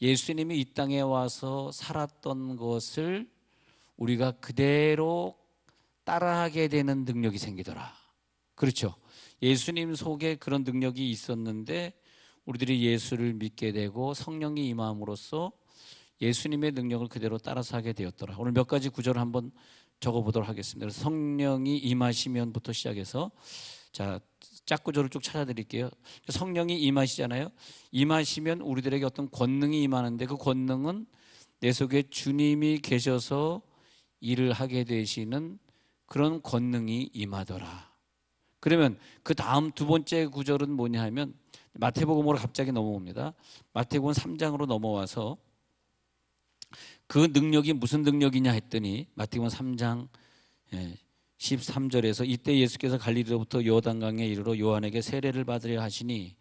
예수님이 이 땅에 와서 살았던 것을 우리가 그대로 따라하게 되는 능력이 생기더라. 그렇죠? 예수님 속에 그런 능력이 있었는데 우리들이 예수를 믿게 되고 성령이 임함으로써 예수님의 능력을 그대로 따라서 하게 되었더라. 오늘 몇 가지 구절을 한번 적어보도록 하겠습니다. 그래서 성령이 임하시면부터 시작해서 자, 짝구절을 쭉 찾아드릴게요. 성령이 임하시잖아요. 임하시면 우리들에게 어떤 권능이 임하는데 그 권능은 내 속에 주님이 계셔서 일을 하게 되시는 그런 권능이 임하더라. 그러면 그 다음 두 번째 구절은 뭐냐 하면 마태복음으로 갑자기 넘어옵니다. 마태복음 3장으로 넘어와서 그 능력이 무슨 능력이냐 했더니 마태복음 3장 13절에서 이때 예수께서 갈릴리로부터 요단강에 이르러 요한에게 세례를 받으려 하시니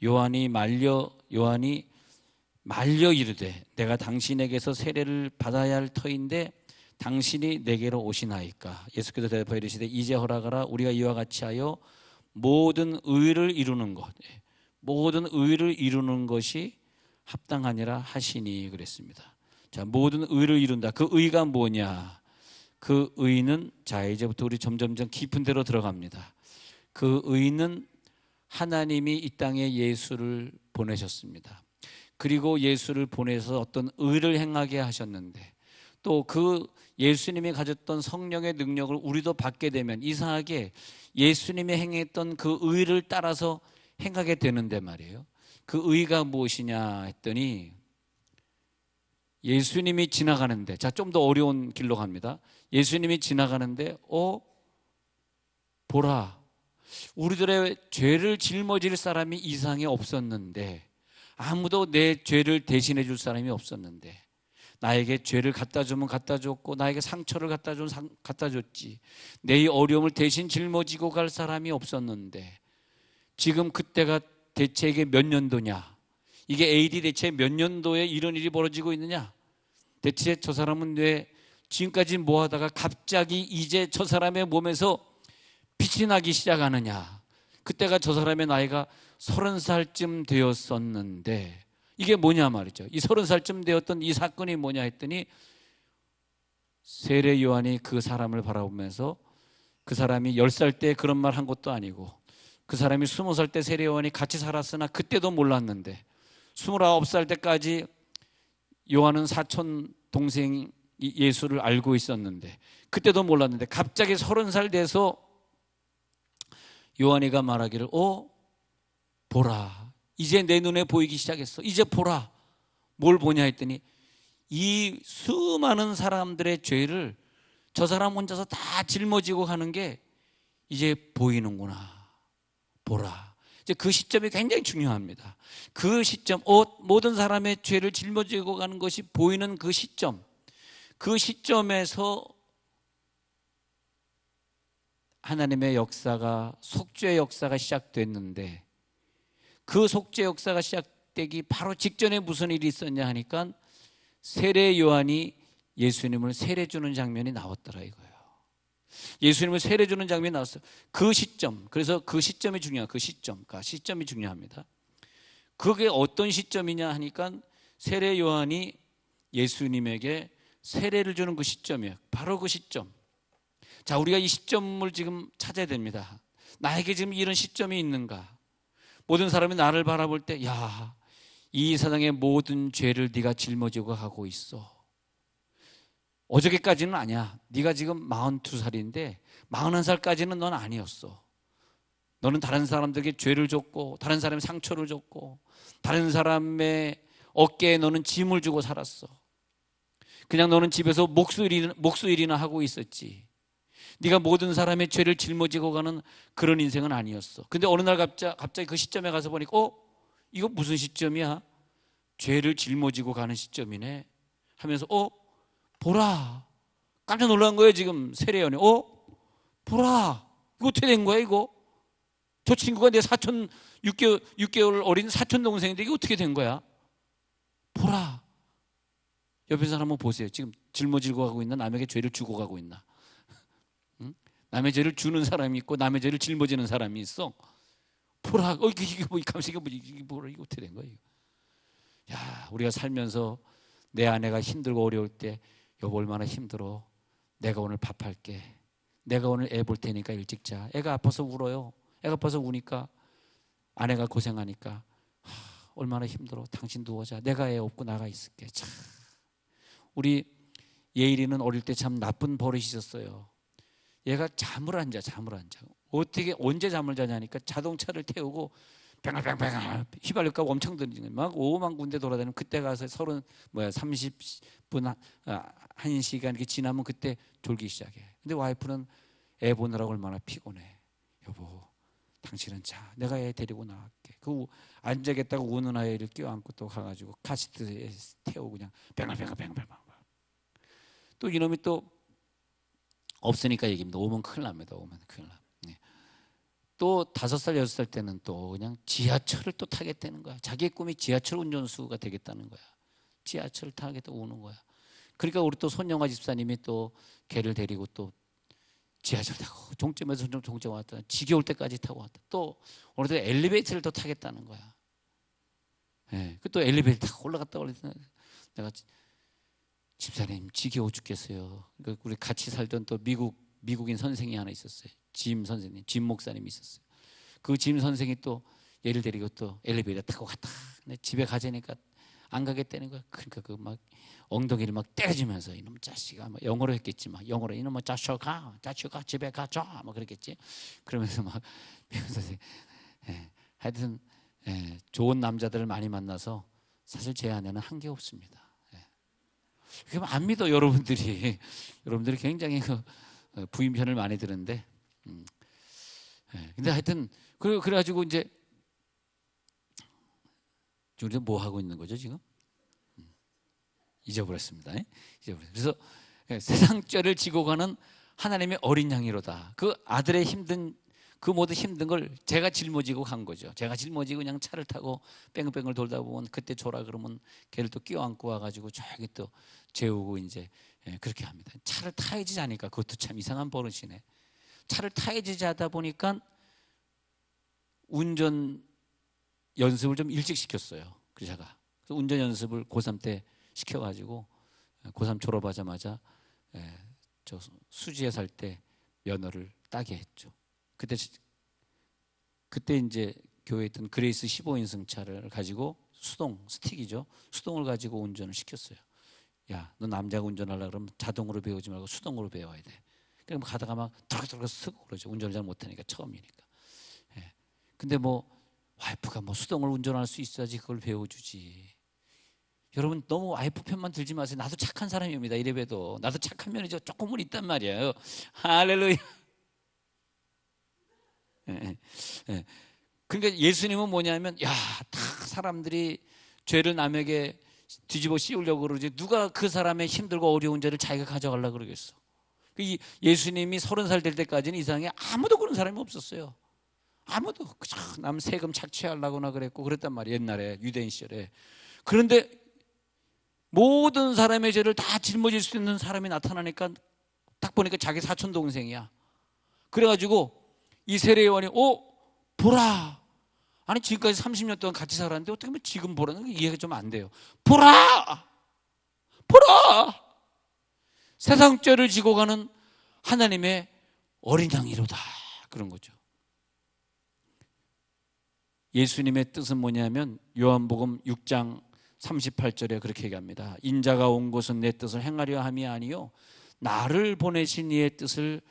요한이 말려 이르되 내가 당신에게서 세례를 받아야 할 터인데 당신이 내게로 오시나이까. 예수께서 대답하여 이르시되 이제 허락하라. 우리가 이와 같이 하여 모든 의를 이루는 것이 합당하니라 하시니 그랬습니다. 자, 모든 의를 이룬다. 그 의가 뭐냐? 그 의는 자 이제부터 우리 점점점 깊은 데로 들어갑니다. 그 의는 하나님이 이 땅에 예수를 보내셨습니다. 그리고 예수를 보내서 어떤 의를 행하게 하셨는데 또 그 예수님이 가졌던 성령의 능력을 우리도 받게 되면 이상하게 예수님이 행했던 그 의를 따라서 행하게 되는데 말이에요. 그 의가 무엇이냐 했더니 예수님이 지나가는데 자, 좀 더 어려운 길로 갑니다. 예수님이 지나가는데 보라, 우리들의 죄를 짊어질 사람이 이 세상에 없었는데 아무도 내 죄를 대신해 줄 사람이 없었는데 나에게 죄를 갖다 주면 갖다 줬고 나에게 상처를 갖다 주면 갖다 줬지 내 어려움을 대신 짊어지고 갈 사람이 없었는데 지금 그때가 대체 이게 몇 년도냐? 이게 AD 대체 몇 년도에 이런 일이 벌어지고 있느냐? 대체 저 사람은 왜 지금까지 뭐 하다가 갑자기 이제 저 사람의 몸에서 빛이 나기 시작하느냐? 그때가 저 사람의 나이가 30살쯤 되었었는데 이게 뭐냐 말이죠. 이 30살쯤 되었던 이 사건이 뭐냐 했더니 세례 요한이 그 사람을 바라보면서 그 사람이 10살 때 그런 말 한 것도 아니고 그 사람이 20살 때 세례 요한이 같이 살았으나 그때도 몰랐는데 29살 때까지 요한은 사촌 동생 예수를 알고 있었는데 그때도 몰랐는데 갑자기 30살 돼서 요한이가 말하기를 보라, 이제 내 눈에 보이기 시작했어. 이제 보라. 뭘 보냐 했더니 이 수많은 사람들의 죄를 저 사람 혼자서 다 짊어지고 가는 게 이제 보이는구나. 보라. 이제 그 시점이 굉장히 중요합니다. 그 시점, 모든 사람의 죄를 짊어지고 가는 것이 보이는 그 시점, 그 시점에서 하나님의 역사가, 속죄의 역사가 시작됐는데 그 속죄 역사가 시작되기 바로 직전에 무슨 일이 있었냐 하니까 세례 요한이 예수님을 세례 주는 장면이 나왔더라 이거예요. 예수님을 세례 주는 장면이 나왔어요. 그 시점, 그래서 그 시점이 중요해요. 그 시점이 중요합니다. 그게 어떤 시점이냐 하니까 세례 요한이 예수님에게 세례를 주는 그 시점이에요. 바로 그 시점. 자, 우리가 이 시점을 지금 찾아야 됩니다. 나에게 지금 이런 시점이 있는가? 모든 사람이 나를 바라볼 때, 야, 이 세상의 모든 죄를 네가 짊어지고 가고 있어. 어저께까지는 아니야. 네가 지금 42살인데 41살까지는 넌 아니었어. 너는 다른 사람들에게 죄를 줬고 다른 사람의 상처를 줬고 다른 사람의 어깨에 너는 짐을 주고 살았어. 그냥 너는 집에서 목수일이나 하고 있었지. 네가 모든 사람의 죄를 짊어지고 가는 그런 인생은 아니었어. 근데 어느 날 갑자기 그 시점에 가서 보니까 이거 무슨 시점이야? 죄를 짊어지고 가는 시점이네 하면서 보라. 깜짝 놀란 거예요 지금 세례요한이. 보라. 이거 어떻게 된 거야 이거? 저 친구가 내 사촌 6개월 어린 사촌 동생인데 이게 어떻게 된 거야? 보라. 옆에 사람 한번 보세요. 지금 짊어지고 가고 있나? 남에게 죄를 주고 가고 있나? 응? 남의 죄를 주는 사람이 있고 남의 죄를 짊어지는 사람이 있어. 보라. 이게 뭐, 이게 뭐라, 이거 어떻게 된 거야? 야, 우리가 살면서 내 아내가 힘들고 어려울 때, 여보 얼마나 힘들어. 내가 오늘 밥할게. 내가 오늘 애 볼 테니까 일찍 자. 애가 아파서 울어요. 애가 아파서 우니까 아내가 고생하니까 얼마나 힘들어. 당신 누워자. 내가 애 업고 나가 있을게. 참. 우리 예일이는 어릴 때 참 나쁜 버릇이 있었어요. 얘가 잠을 안 자. 어떻게 언제 잠을 자냐니까 자동차를 태우고 뱅글뱅글 휘발유값 엄청 들리는 막 5만 군데 돌아다니면 그때 가서 30분 1시간 이렇게 지나면 그때 졸기 시작해. 근데 와이프는 애 보느라고 얼마나 피곤해. 여보 당신은 자. 내가 애 데리고 나갈게. 그 앉아겠다고 우는 아이를 껴안고 또 가가지고 카시트에 태우고 그냥 뱅글뱅글 또 이놈이 또 없으니까 얘기입니다. 오면 큰일 납니다. 또 5살, 6살 때는 또 그냥 지하철을 또 타겠다는 거야. 자기의 꿈이 지하철 운전수가 되겠다는 거야. 지하철을 타겠다고 우는 거야. 그러니까 우리 또 손영아 집사님이 또 걔를 데리고 또 지하철 타고 종점에서 종점 왔다. 지겨울 때까지 타고 왔다. 또 오늘도 엘리베이터를 또 타겠다는 거야. 예, 또 엘리베이터 타고 올라갔다 올라갔다. 내가 집사님 지겨워 죽겠어요. 그러니까 우리 같이 살던 또 미국인 선생이 하나 있었어요. 짐 선생님, 짐 목사님이 있었어요. 그 짐 선생이 또 얘를 데리고 또 엘리베이터 타고 갔다. 근데 집에 가자니까 안 가겠다는 거야. 그러니까 그 막 엉덩이를 막 때려주면서 이놈 자식아, 막 영어로 했겠지만 영어로 이놈아 자식아 집에 가자 막 그랬겠지. 그러면서 막 미국 선생, 하여튼 좋은 남자들을 많이 만나서 사실 제 아내는 한 게 없습니다. 그럼 안 믿어 여러분들이 굉장히 부인 편을 많이 드는데, 근데 하여튼 그래가지고 이제 우리 뭐 하고 있는 거죠 지금? 잊어버렸습니다. 그래서 세상 죄를 지고 가는 하나님의 어린 양이로다. 그 아들의 그 모든 힘든 걸 제가 짊어지고 간 거죠. 제가 짊어지고 그냥 차를 타고 뺑글뺑글 돌다 보면 그때 졸아 그러면 걔를 또 끼워안고 와가지고 저기 또 재우고 이제 그렇게 합니다. 차를 타야지 자니까 그것도 참 이상한 버릇이네. 차를 타야지 자다 보니까 운전 연습을 좀 일찍 시켰어요. 그래서 운전 연습을 고3 때 시켜가지고 고3 졸업하자마자 저 수지에 살 때 면허를 따게 했죠. 그때 이제 교회에 있던 그레이스 15인승 차를 가지고 스틱이죠. 수동을 가지고 운전을 시켰어요. 야, 너 남자가 운전하려고 그러면 자동으로 배우지 말고 수동으로 배워야 돼. 그럼 가다가 막 덜덜덜 쓰고 그러죠. 운전을 잘 못하니까 처음이니까. 근데 뭐 와이프가 뭐 수동을 운전할 수 있어야지 그걸 배워주지. 여러분 너무 와이프 편만 들지 마세요. 나도 착한 사람입니다. 이래봬도 나도 착한 면이 조금은 있단 말이에요. 할렐루야. 그러니까 예수님은 뭐냐면 다 사람들이 죄를 남에게 뒤집어 씌우려고 그러지 누가 그 사람의 힘들고 어려운 죄를 자기가 가져가려고 그러겠어. 예수님이 30살 될 때까지는 이 세상에 아무도 그런 사람이 없었어요. 아무도. 그저 남 세금 착취하려고나 그랬단 말이에요. 옛날에 유대인 시절에. 그런데 모든 사람의 죄를 다 짊어질 수 있는 사람이 나타나니까 딱 보니까 자기 사촌 동생이야. 그래가지고 이 세례요한이 보라. 아니 지금까지 30년 동안 같이 살았는데 어떻게 보면 지금 보라는 게 이해가 좀 안 돼요. 보라. 세상 죄를 지고 가는 하나님의 어린 양이로다. 그런 거죠. 예수님의 뜻은 뭐냐면 요한복음 6장 38절에 그렇게 얘기합니다. 인자가 온 것은 내 뜻을 행하려 함이 아니요 나를 보내신 이의 뜻을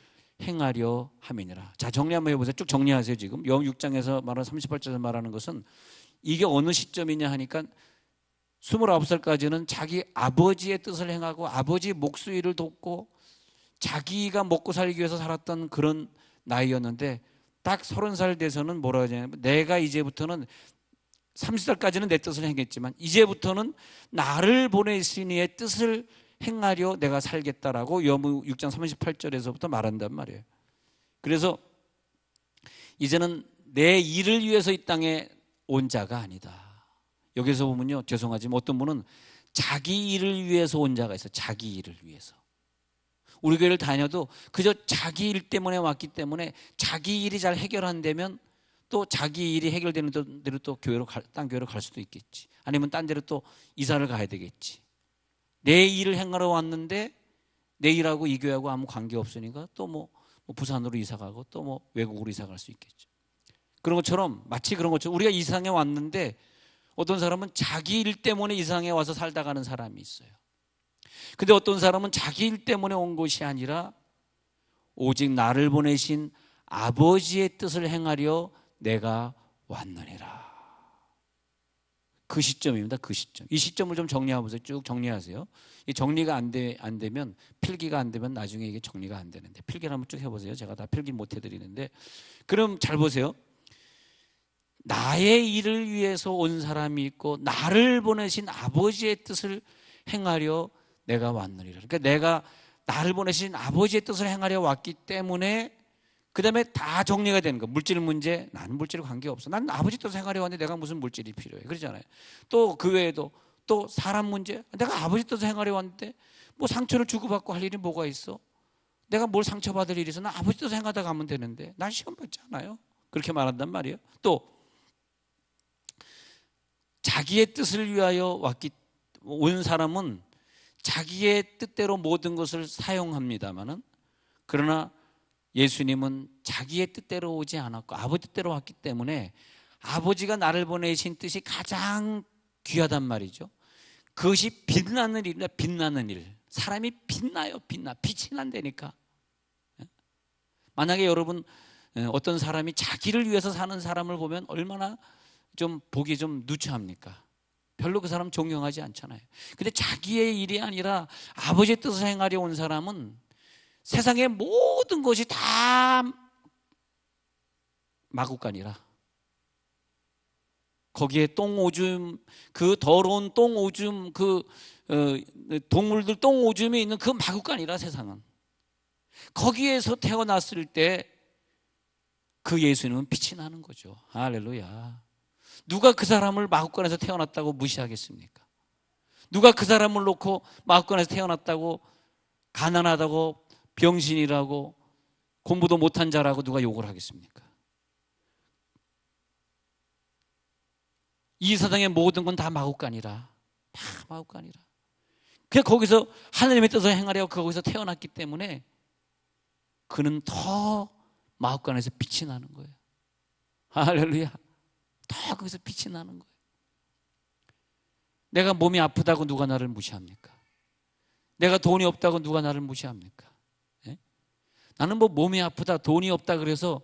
행하려 함이니라. 자, 정리 한번 해보세요. 쭉 정리하세요. 지금 요한 6장에서 말하는 38절에서 말하는 것은 이게 어느 시점이냐 하니까 29살까지는 자기 아버지의 뜻을 행하고 아버지 목수일을 돕고 자기가 먹고 살기 위해서 살았던 그런 나이였는데 딱 30살 돼서는 뭐라 하냐면 내가 이제부터는 30살까지는 내 뜻을 행했지만 이제부터는 나를 보내신 이의 뜻을 행하려 내가 살겠다라고 요한 6장 38절에서부터 말한단 말이에요. 그래서 이제는 내 일을 위해서 이 땅에 온 자가 아니다. 여기서 보면요, 죄송하지만 어떤 분은 자기 일을 위해서 온 자가 있어요. 자기 일을 위해서. 우리 교회를 다녀도 그저 자기 일 때문에 왔기 때문에 자기 일이 잘 해결 안 되면 또 자기 일이 해결되는 대로 또 딴 교회로 갈 수도 있겠지. 아니면 딴 데로 또 이사를 가야 되겠지. 내 일을 행하러 왔는데 내 일하고 이 교회하고 아무 관계 없으니까 또 뭐 부산으로 이사 가고 또 뭐 외국으로 이사 갈 수 있겠죠. 그런 것처럼, 마치 그런 것처럼 우리가 이상에 왔는데 어떤 사람은 자기 일 때문에 이상에 와서 살다 가는 사람이 있어요. 근데 어떤 사람은 자기 일 때문에 온 것이 아니라 오직 나를 보내신 아버지의 뜻을 행하려 내가 왔느니라. 그 시점입니다. 그 시점. 이 시점을 좀 정리해보세요. 쭉 정리하세요. 이 정리가 안 되면, 필기가 안 되면 나중에 이게 정리가 안 되는데, 필기를 한번 쭉 해보세요. 제가 다 필기 못 해드리는데, 그럼 잘 보세요. 나의 일을 위해서 온 사람이 있고 나를 보내신 아버지의 뜻을 행하려 내가 왔느니라. 그러니까 내가 나를 보내신 아버지의 뜻을 행하려 왔기 때문에 그 다음에 다 정리가 되는 거예요. 물질 문제, 나는 물질과 관계없어. 난 아버지 뜻을 행하려 왔는데 내가 무슨 물질이 필요해. 그러잖아요. 또 그 외에도 또 사람 문제, 내가 아버지 뜻을 행하려 왔는데 뭐 상처를 주고받고 할 일이 뭐가 있어. 내가 뭘 상처받을 일이 있어. 난 아버지 뜻을 행하다 가면 되는데 난 시험 받지 않아요. 그렇게 말한단 말이에요. 또 자기의 뜻을 위하여 온 사람은 자기의 뜻대로 모든 것을 사용합니다마는, 그러나 예수님은 자기의 뜻대로 오지 않았고 아버지 뜻대로 왔기 때문에 아버지가 나를 보내신 뜻이 가장 귀하단 말이죠. 그것이 빛나는 일입니다. 빛나는 일. 사람이 빛나요. 빛이 난다니까. 만약에 여러분 어떤 사람이 자기를 위해서 사는 사람을 보면 얼마나 좀 보기 좀 누추합니까? 별로 그 사람 존경하지 않잖아요. 근데 자기의 일이 아니라 아버지의 뜻을 행하려 온 사람은 세상의 모든 것이 다 마구간이라, 거기에 똥오줌, 그 더러운 똥오줌, 동물들 똥오줌이 있는 그 마구간이라 세상은. 거기에서 태어났을 때 그 예수님은 빛이 나는 거죠. 할렐루야. 누가 그 사람을 마구간에서 태어났다고 무시하겠습니까? 누가 그 사람을 놓고 마구간에서 태어났다고 가난하다고 병신이라고 공부도 못한 자라고 누가 욕을 하겠습니까? 이 세상의 모든 건 다 마구간이라. 다 마구간이라. 그냥 거기서 하나님의 뜻을 행하려고 거기서 태어났기 때문에 그는 더 마구간에서 빛이 나는 거예요. 할렐루야. 더 거기서 빛이 나는 거예요. 내가 몸이 아프다고 누가 나를 무시합니까? 내가 돈이 없다고 누가 나를 무시합니까? 예? 나는 뭐 몸이 아프다, 돈이 없다 그래서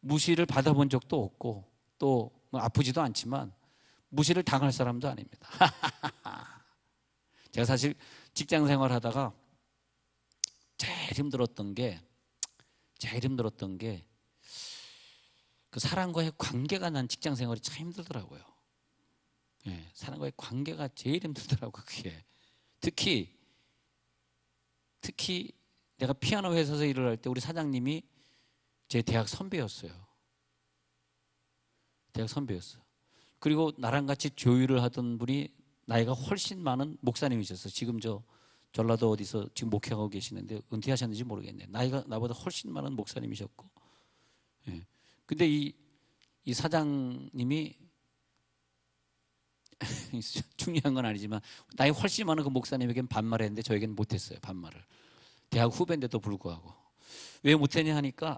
무시를 받아본 적도 없고 또 뭐 아프지도 않지만 무시를 당할 사람도 아닙니다. 제가 사실 직장 생활하다가 제일 힘들었던 게 그 사람과의 관계가, 난 직장 생활이 참 힘들더라고요. 예, 사람과의 관계가 제일 힘들더라고요. 그게 특히 내가 피아노 회사에서 일을 할 때 우리 사장님이 제 대학 선배였어요. 그리고 나랑 같이 조율을 하던 분이 나이가 훨씬 많은 목사님이셨어요. 지금 전라도 어디서 지금 목회하고 계시는데 은퇴하셨는지 모르겠네요. 나이가 나보다 훨씬 많은 목사님이셨고, 예. 근데 이 사장님이 중요한 건 아니지만 나이 훨씬 많은 그 목사님에겐 반말을 했는데 저에겐 못했어요. 반말을. 대학 후배인데도 불구하고. 왜 못했냐 하니까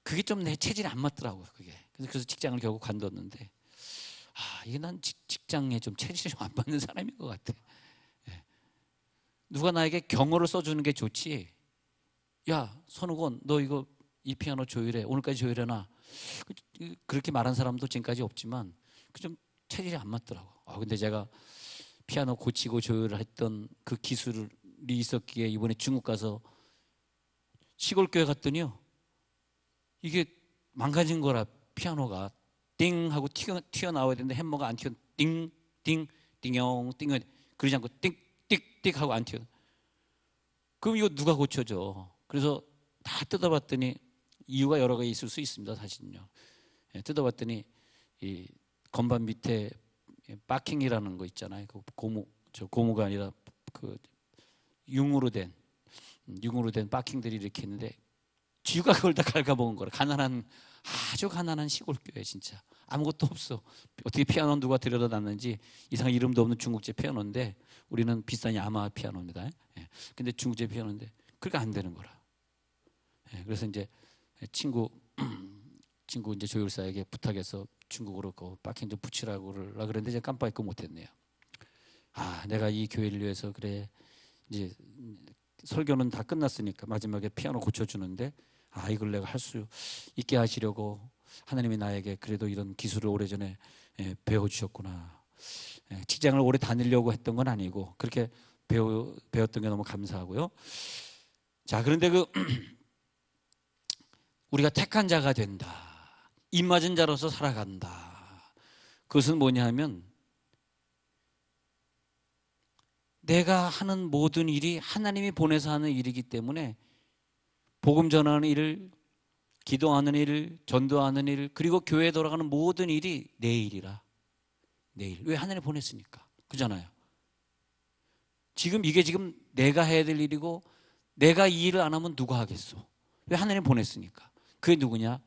그게 좀 내 체질에 안 맞더라고요. 그게. 그래서 직장을 결국 관뒀는데, 이게 난 직장에 좀 체질이 좀 안 맞는 사람인 것 같아. 예. 누가 나에게 경호를 써주는 게 좋지. 야, 선우건, 너 이 피아노 조율해. 오늘까지 조율해놔. 그렇게 말한 사람도 지금까지 없지만 좀 체질이 안 맞더라고. 근데 제가 피아노 고치고 조율을 했던 그 기술이 있었기에 이번에 중국 가서 시골 교회 갔더니요, 이게 망가진 거라. 피아노가 띵 하고 튀어나와야 되는데 햄머가 안 튀어. 띵, 띵, 띵용, 띵, 그러지 않고 띵, 띡, 띡 하고 안 튀어. 그럼 이거 누가 고쳐줘? 그래서 다 뜯어봤더니 이유가 여러 가지 있을 수 있습니다. 사실은요. 예, 뜯어봤더니 이 건반 밑에 바킹이라는 거 있잖아요. 그 고무가 아니라 그 융으로 된 바킹들이 이렇게 있는데 쥐가 그걸 다 갉아먹은 거라. 아주 가난한 시골 교회 진짜 아무것도 없어. 어떻게 피아노 누가 들여다놨는지 이상 이름도 없는 중국제 피아노인데 우리는 비싼 야마하 피아노입니다. 예. 근데 중국제 피아노인데 그러니까 안 되는 거라. 예. 그래서 이제 친구 이제 조율사에게 부탁해서 중국어로 그 바킹 좀 붙이라고 그랬는데 제가 깜빡 잊고 못했네요. 아, 내가 이 교회를 위해서 그래. 이제 설교는 다 끝났으니까 마지막에 피아노 고쳐주는데 이걸 내가 할 수 있게 하시려고 하나님이 나에게 그래도 이런 기술을 오래전에 배워주셨구나. 직장을 오래 다니려고 했던 건 아니고 그렇게 배웠던 게 너무 감사하고요. 자, 그런데 우리가 택한 자가 된다. 입맞은 자로서 살아간다. 그것은 뭐냐 하면 내가 하는 모든 일이 하나님이 보내서 하는 일이기 때문에 복음 전하는 일, 기도하는 일, 전도하는 일, 그리고 교회에 돌아가는 모든 일이 내 일이라. 내 일. 왜? 하나님이 보냈으니까. 그잖아요. 지금 내가 해야 될 일이고 내가 이 일을 안 하면 누가 하겠어? 왜? 하나님이 보냈으니까. 그게 누구냐?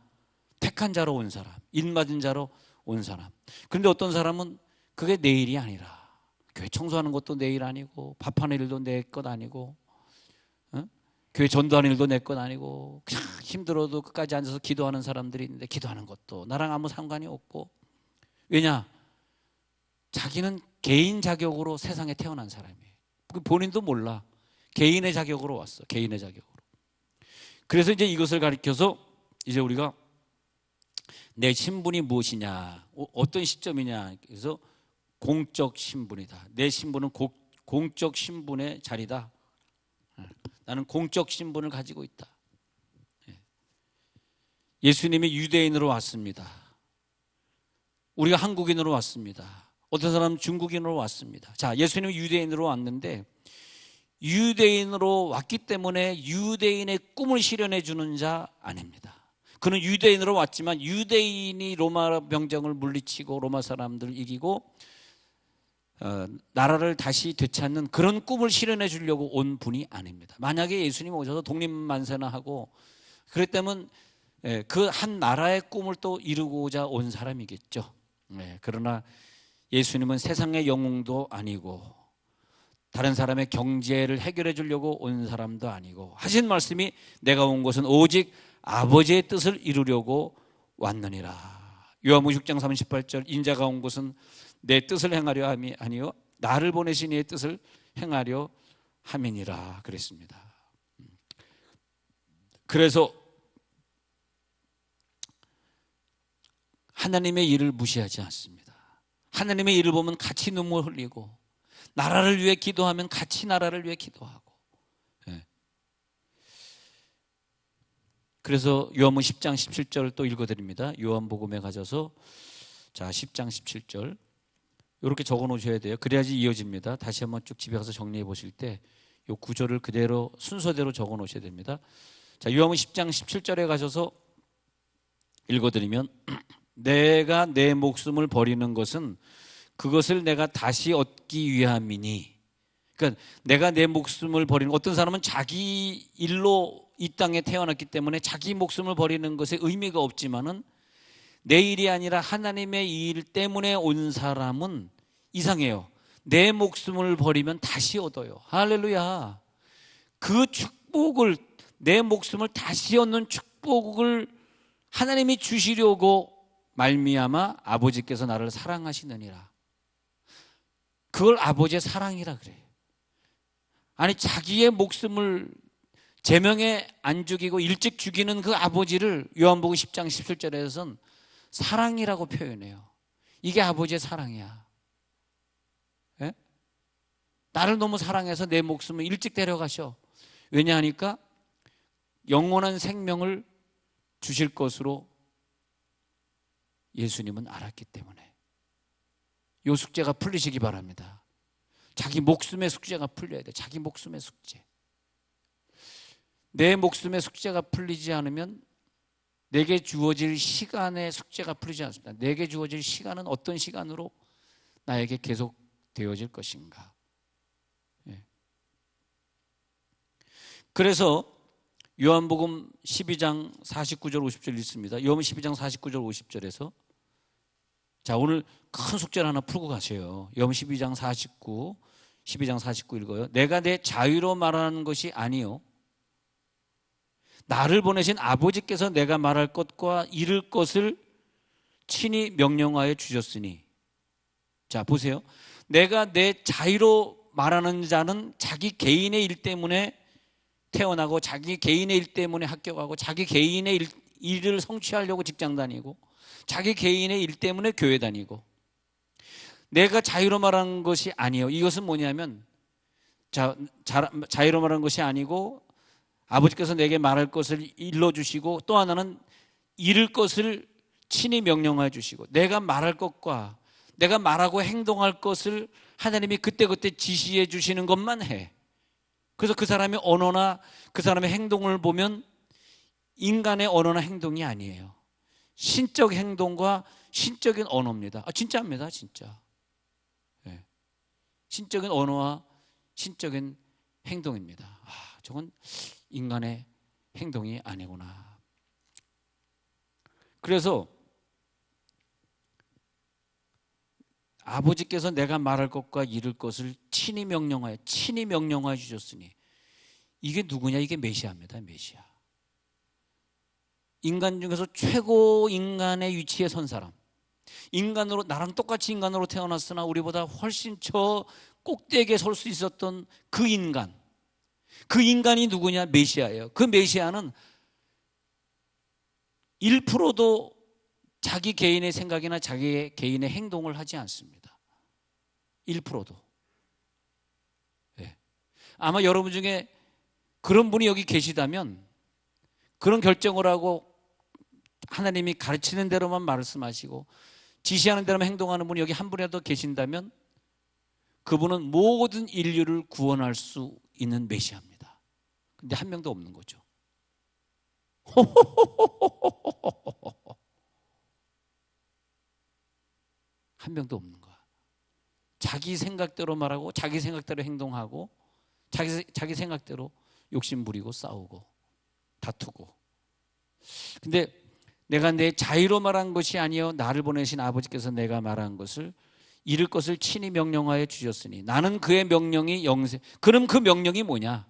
택한 자로 온 사람, 일맞은 자로 온 사람. 그런데 어떤 사람은 그게 내 일이 아니라 교회 청소하는 것도 내 일 아니고 밥하는 일도 내 것 아니고 교회 전도하는 일도 내 것 아니고 그냥 힘들어도 끝까지 앉아서 기도하는 사람들이 있는데 기도하는 것도 나랑 아무 상관이 없고. 왜냐? 자기는 개인 자격으로 세상에 태어난 사람이에요. 본인도 몰라. 개인의 자격으로 왔어. 개인의 자격으로. 그래서 이제 이것을 가리켜서 이제 우리가 내 신분이 무엇이냐, 어떤 시점이냐. 그래서 공적 신분이다. 내 신분은 공적 신분의 자리다. 나는 공적 신분을 가지고 있다. 예수님이 유대인으로 왔습니다. 우리가 한국인으로 왔습니다. 어떤 사람은 중국인으로 왔습니다. 자, 예수님이 유대인으로 왔는데 유대인으로 왔기 때문에 유대인의 꿈을 실현해 주는 자 아닙니다. 그는 유대인으로 왔지만 유대인이 로마 병정을 물리치고 로마 사람들을 이기고 나라를 다시 되찾는 그런 꿈을 실현해 주려고 온 분이 아닙니다. 만약에 예수님이 오셔서 독립만세나 하고 그랬다면 그 한 나라의 꿈을 또 이루고자 온 사람이겠죠. 그러나 예수님은 세상의 영웅도 아니고 다른 사람의 경제를 해결해 주려고 온 사람도 아니고 하신 말씀이 내가 온 것은 오직 아버지의 뜻을 이루려고 왔느니라. 요한복음 6장 38절 인자가 온 것은 내 뜻을 행하려 함이 아니요 나를 보내신 이의 뜻을 행하려 함이니라 그랬습니다. 그래서 하나님의 일을 무시하지 않습니다. 하나님의 일을 보면 같이 눈물 흘리고 나라를 위해 기도하면 같이 나라를 위해 기도하고. 그래서 요한복음 10장 17절 또 읽어드립니다. 요한복음에 가셔서 자 10장 17절 이렇게 적어 놓으셔야 돼요. 그래야지 이어집니다. 다시 한번 쭉 집에 가서 정리해 보실 때 이 구절을 그대로 순서대로 적어 놓으셔야 됩니다. 자, 요한복음 10장 17절에 가셔서 읽어드리면 내가 내 목숨을 버리는 것은 그것을 내가 다시 얻기 위함이니. 그러니까 내가 내 목숨을 버리는, 어떤 사람은 자기 일로 이 땅에 태어났기 때문에 자기 목숨을 버리는 것에 의미가 없지만은 내 일이 아니라 하나님의 일 때문에 온 사람은 이상해요. 내 목숨을 버리면 다시 얻어요. 할렐루야. 그 축복을, 내 목숨을 다시 얻는 축복을 하나님이 주시려고 말미암아 아버지께서 나를 사랑하시느니라. 그걸 아버지의 사랑이라 그래요. 아니 자기의 목숨을 제명에 안 죽이고 일찍 죽이는 그 아버지를 요한복음 10장 17절에서는 사랑이라고 표현해요. 이게 아버지의 사랑이야. 예? 나를 너무 사랑해서 내 목숨을 일찍 데려가셔. 왜냐하니까 영원한 생명을 주실 것으로 예수님은 알았기 때문에. 이 숙제가 풀리시기 바랍니다. 자기 목숨의 숙제가 풀려야 돼. 자기 목숨의 숙제. 내 목숨의 숙제가 풀리지 않으면 내게 주어질 시간의 숙제가 풀리지 않습니다. 내게 주어질 시간은 어떤 시간으로 나에게 계속 되어질 것인가. 예. 그래서 요한복음 12장 49절 50절 있습니다. 요한복음 12장 49절 50절에서 자, 오늘 큰 숙제를 하나 풀고 가세요. 요한복음 12장 49 읽어요. 내가 내 자유로 말하는 것이 아니요 나를 보내신 아버지께서 내가 말할 것과 이룰 것을 친히 명령하여 주셨으니. 자, 보세요. 내가 내 자유로 말하는 자는 자기 개인의 일 때문에 태어나고 자기 개인의 일 때문에 학교 가고 자기 개인의 일을 성취하려고 직장 다니고 자기 개인의 일 때문에 교회 다니고. 내가 자유로 말하는 것이 아니에요. 이것은 뭐냐면 자유로 말하는 것이 아니고 아버지께서 내게 말할 것을 일러주시고 또 하나는 이룰 것을 친히 명령해 주시고 내가 말할 것과 내가 말하고 행동할 것을 하나님이 그때그때 지시해 주시는 것만 해. 그래서 그 사람의 언어나 그 사람의 행동을 보면 인간의 언어나 행동이 아니에요. 신적 행동과 신적인 언어입니다. 진짜입니다. 진짜. 네. 신적인 언어와 신적인 행동입니다. 저건 인간의 행동이 아니구나. 그래서 아버지께서 내가 말할 것과 이룰 것을 친히 명령하여 주셨으니. 이게 누구냐? 이게 메시아입니다. 메시아. 인간 중에서 최고 인간의 위치에 선 사람. 인간으로, 나랑 똑같이 인간으로 태어났으나 우리보다 훨씬 저 꼭대기에 설 수 있었던 그 인간. 그 인간이 누구냐? 메시아예요. 그 메시아는 1%도 자기 개인의 생각이나 자기 개인의 행동을 하지 않습니다. 1%도. 네. 아마 여러분 중에 그런 분이 여기 계시다면, 그런 결정을 하고 하나님이 가르치는 대로만 말씀하시고 지시하는 대로만 행동하는 분이 여기 한 분이라도 계신다면 그분은 모든 인류를 구원할 수 있는 메시아입니다. 근데 한 명도 없는 거죠. 한 명도 없는 거야. 자기 생각대로 말하고 자기 생각대로 행동하고 자기 생각대로 욕심 부리고 싸우고 다투고. 근데 내가 내 자유로 말한 것이 아니요 나를 보내신 아버지께서 내가 말한 것을 이룰 것을 친히 명령하여 주셨으니 나는 그의 명령이 영생. 그럼 그 명령이 뭐냐?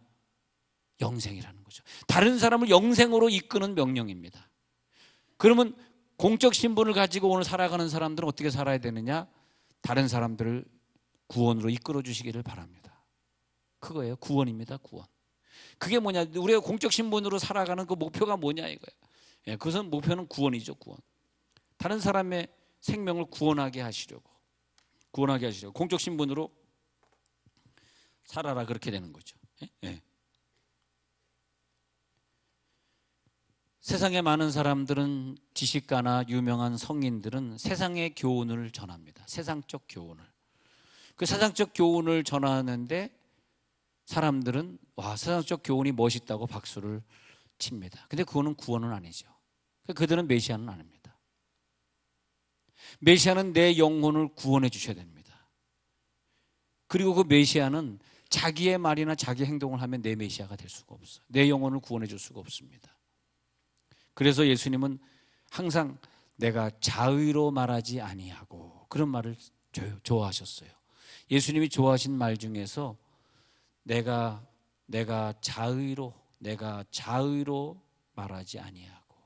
영생이라는 거죠. 다른 사람을 영생으로 이끄는 명령입니다. 그러면 공적 신분을 가지고 오늘 살아가는 사람들은 어떻게 살아야 되느냐? 다른 사람들을 구원으로 이끌어 주시기를 바랍니다. 그거예요. 구원입니다. 구원. 그게 뭐냐? 우리가 공적 신분으로 살아가는 그 목표가 뭐냐 이거예요. 예, 그것은 목표는 구원이죠. 구원. 다른 사람의 생명을 구원하게 하시려고 공적 신분으로 살아라, 그렇게 되는 거죠. 예? 예. 세상에 많은 사람들은, 지식가나 유명한 성인들은 세상의 교훈을 전합니다. 세상적 교훈을. 그 세상적 교훈을 전하는데 사람들은 와, 세상적 교훈이 멋있다고 박수를 칩니다. 근데 그거는 구원은 아니죠. 그들은 메시아는 아닙니다. 메시아는 내 영혼을 구원해 주셔야 됩니다. 그리고 그 메시아는 자기의 말이나 자기 행동을 하면 내 메시아가 될 수가 없어요. 내 영혼을 구원해 줄 수가 없습니다. 그래서 예수님은 항상 내가 자의로 말하지 아니하고, 그런 말을 좋아하셨어요. 예수님이 좋아하신 말 중에서 내가 자의로 말하지 아니하고,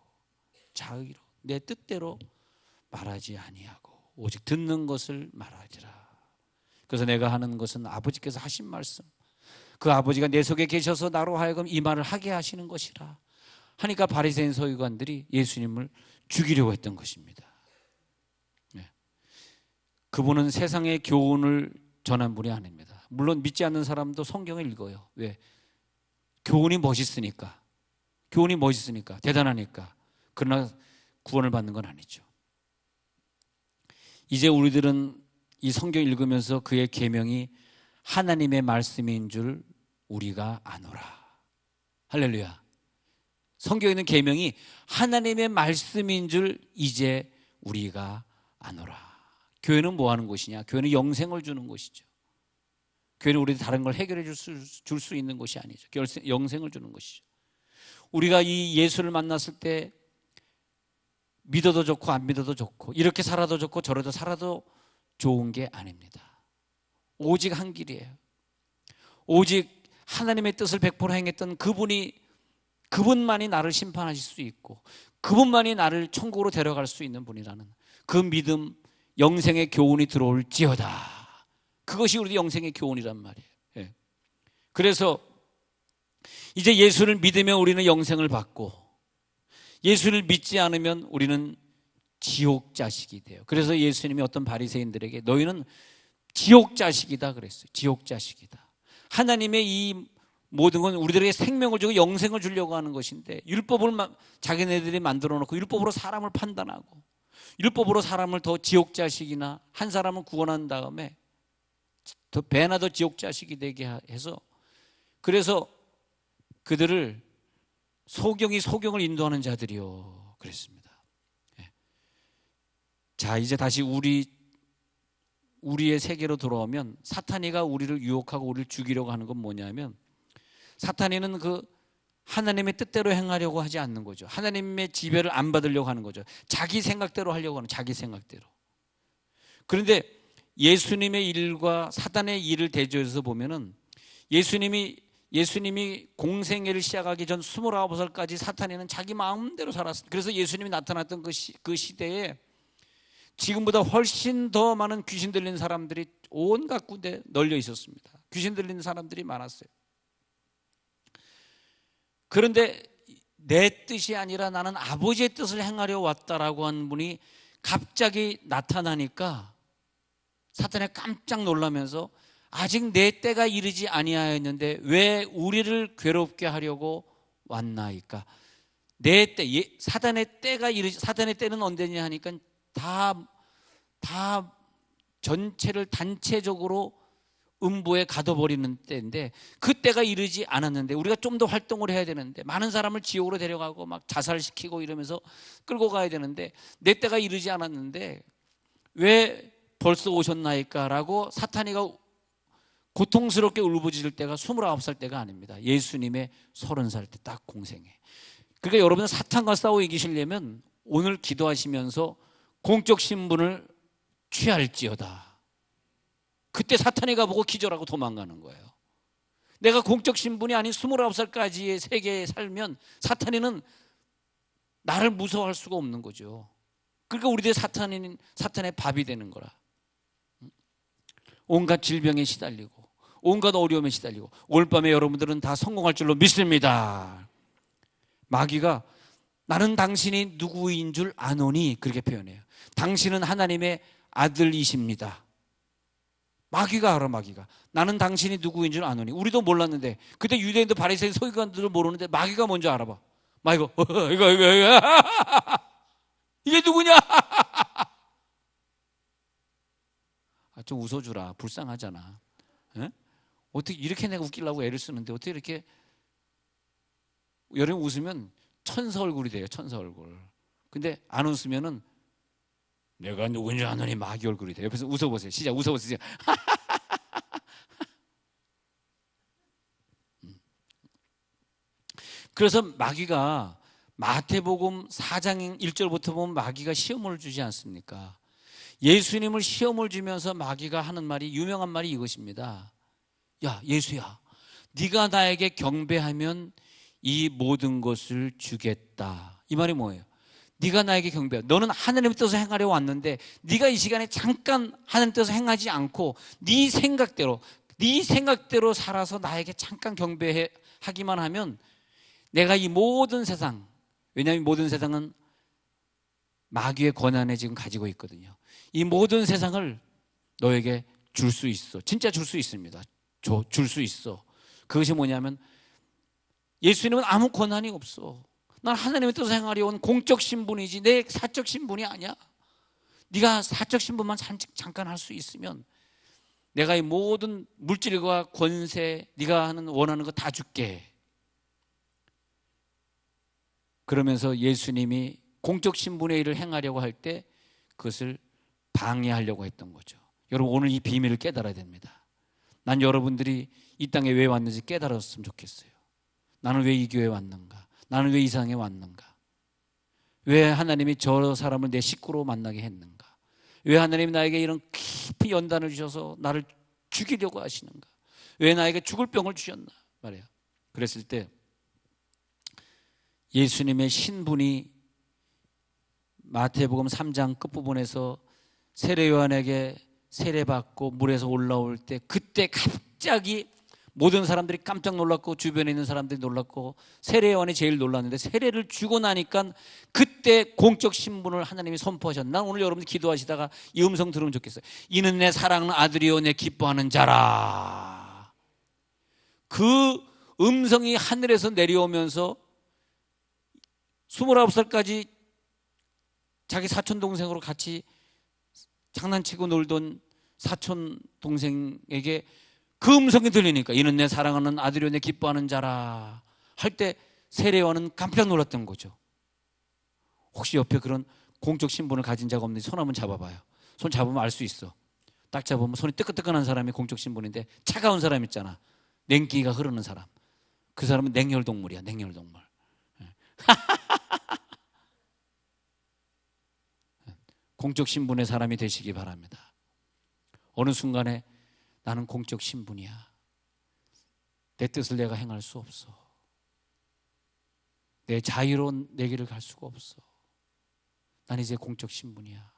자의로 내 뜻대로 말하지 아니하고 오직 듣는 것을 말하리라. 그래서 내가 하는 것은 아버지께서 하신 말씀, 그 아버지가 내 속에 계셔서 나로 하여금 이 말을 하게 하시는 것이라 하니까 바리새인 서기관들이 예수님을 죽이려고 했던 것입니다. 네. 그분은 세상의 교훈을 전한 분이 아닙니다. 물론 믿지 않는 사람도 성경을 읽어요. 왜? 교훈이 멋있으니까, 대단하니까. 그러나 구원을 받는 건 아니죠. 이제 우리들은 이 성경 읽으면서 그의 계명이 하나님의 말씀인 줄 우리가 아노라. 할렐루야. 성경에 있는 계명이 하나님의 말씀인 줄 이제 우리가 아노라. 교회는 뭐 하는 곳이냐? 교회는 영생을 주는 곳이죠. 교회는 우리들 다른 걸 해결해 줄 수 있는 곳이 아니죠. 영생을 주는 것이죠. 우리가 이 예수를 만났을 때 믿어도 좋고 안 믿어도 좋고 이렇게 살아도 좋고 저래도 살아도 좋은 게 아닙니다. 오직 한 길이에요. 오직 하나님의 뜻을 100% 행했던 그분만이 나를 심판하실 수 있고 그분만이 나를 천국으로 데려갈 수 있는 분이라는 그 믿음, 영생의 교훈이 들어올지어다. 그것이 우리 영생의 교훈이란 말이에요. 예. 그래서 이제 예수를 믿으면 우리는 영생을 받고 예수를 믿지 않으면 우리는 지옥 자식이 돼요. 그래서 예수님이 어떤 바리새인들에게 너희는 지옥 자식이다 그랬어요. 지옥 자식이다. 하나님의 이 모든 건 우리들에게 생명을 주고 영생을 주려고 하는 것인데 율법을 자기네들이 만들어 놓고 율법으로 사람을 판단하고 율법으로 사람을 더 지옥 자식이나 한 사람을 구원한 다음에 더 배나 더 지옥 자식이 되게 해서 그래서 그들을 소경을 인도하는 자들이요 그랬습니다. 자, 이제 다시 우리의 세계로 돌아오면 사탄이가 우리를 유혹하고 우리를 죽이려고 하는 건 뭐냐면 사탄이는 그 하나님의 뜻대로 행하려고 하지 않는 거죠. 하나님의 지배를 안 받으려고 하는 거죠. 자기 생각대로 하려고 하는 자기 생각대로. 그런데 예수님의 일과 사탄의 일을 대조해서 보면은 예수님이 공생애를 시작하기 전 29살까지 사탄이는 자기 마음대로 살았습니다. 그래서 예수님이 나타났던 그 시대에 지금보다 훨씬 더 많은 귀신 들린 사람들이 온갖 군데 널려 있었습니다. 귀신 들린 사람들이 많았어요. 그런데 내 뜻이 아니라 나는 아버지의 뜻을 행하려 왔다라고 한 분이 갑자기 나타나니까 사탄이 깜짝 놀라면서 아직 내 때가 이르지 아니하였는데 왜 우리를 괴롭게 하려고 왔나이까? 내 때, 사탄의 때는 언제냐 하니까 다 전체를 단체적으로 음부에 가둬버리는 때인데 그 때가 이르지 않았는데 우리가 좀 더 활동을 해야 되는데 많은 사람을 지옥으로 데려가고 막 자살시키고 이러면서 끌고 가야 되는데 내 때가 이르지 않았는데 왜 벌써 오셨나이까? 라고 사탄이가 고통스럽게 울부짖을 때가 29살 때가 아닙니다. 예수님의 30살 때 딱 공생애. 그러니까 여러분 사탄과 싸워 이기시려면 오늘 기도하시면서 공적 신분을 취할지어다. 그때 사탄이가 보고 기절하고 도망가는 거예요. 내가 공적 신분이 아닌 29살까지의 세계에 살면 사탄이는 나를 무서워할 수가 없는 거죠. 그러니까 우리들 사탄의 밥이 되는 거라. 온갖 질병에 시달리고 온갖 어려움에 시달리고 오늘 밤에 여러분들은 다 성공할 줄로 믿습니다. 마귀가 나는 당신이 누구인 줄 아노니 그렇게 표현해요. 당신은 하나님의 아들이십니다. 마귀가 알아. 마귀가 나는 당신이 누구인 줄 아노니. 우리도 몰랐는데 그때 유대인도 바리새인 서기관들을 모르는데 마귀가 먼저 알아봐. 마귀가 이거 이게 누구냐? 좀 웃어주라. 불쌍하잖아. 에? 어떻게 이렇게 내가 웃기려고 애를 쓰는데 어떻게 이렇게 여러분 웃으면 천사 얼굴이 돼요. 천사 얼굴. 근데 안 웃으면은 내가 누군지 아느니 마귀 얼굴이 돼요. 옆에서 웃어보세요. 시작. 웃어보세요. 그래서 마귀가 마태복음 4장 1절부터 보면 마귀가 시험을 주지 않습니까? 예수님을 시험을 주면서 마귀가 하는 말이 유명한 말이 이것입니다. 야 예수야, 네가 나에게 경배하면 이 모든 것을 주겠다. 이 말이 뭐예요? 네가 나에게 경배해. 너는 하나님의 뜻을 행하려 왔는데 네가 이 시간에 잠깐 하나님의 뜻을 행하지 않고 네 생각대로 살아서 나에게 잠깐 경배하기만 하면 내가 이 모든 세상, 왜냐하면 모든 세상은 마귀의 권한에 지금 가지고 있거든요. 이 모든 세상을 너에게 줄 수 있어. 진짜 줄 수 있습니다. 줄 수 있어. 그것이 뭐냐면 예수님은 아무 권한이 없어. 난 하나님의 뜻을 행하려 온 공적 신분이지 내 사적 신분이 아니야. 네가 사적 신분만 잠깐 할 수 있으면 내가 이 모든 물질과 권세 네가 원하는 거 다 줄게. 그러면서 예수님이 공적 신분의 일을 행하려고 할 때 그것을 방해하려고 했던 거죠. 여러분, 오늘 이 비밀을 깨달아야 됩니다. 난 여러분들이 이 땅에 왜 왔는지 깨달았으면 좋겠어요. 나는 왜 이 교회에 왔는가? 나는 왜 이 세상에 왔는가? 왜 하나님이 저 사람을 내 식구로 만나게 했는가? 왜 하나님이 나에게 이런 깊이 연단을 주셔서 나를 죽이려고 하시는가? 왜 나에게 죽을 병을 주셨나 말이에요. 그랬을 때 예수님의 신분이 마태복음 3장 끝부분에서 세례 요한에게 세례받고 물에서 올라올 때 그때 갑자기 모든 사람들이 깜짝 놀랐고 주변에 있는 사람들이 놀랐고 세례 요한이 제일 놀랐는데 세례를 주고 나니까 그때 공적 신분을 하나님이 선포하셨나. 난 오늘 여러분들 기도하시다가 이 음성 들으면 좋겠어요. 이는 내 사랑하는 아들이요 내 기뻐하는 자라. 그 음성이 하늘에서 내려오면서 29살까지 자기 사촌 동생으로 같이 장난치고 놀던 사촌 동생에게 그 음성이 들리니까 이는 내 사랑하는 아들이요 내 기뻐하는 자라 할 때 세례요한은 깜짝 놀랐던 거죠. 혹시 옆에 그런 공적 신분을 가진 자가 없는지 손 한번 잡아봐요. 손 잡으면 알 수 있어. 딱 잡으면 손이 뜨끈뜨끈한 사람이 공적 신분인데 차가운 사람 있잖아. 냉기가 흐르는 사람. 그 사람은 냉혈동물이야. 냉혈동물. 공적 신분의 사람이 되시기 바랍니다. 어느 순간에 나는 공적 신분이야. 내 뜻을 내가 행할 수 없어. 내 자유로운 내 길을 갈 수가 없어. 난 이제 공적 신분이야.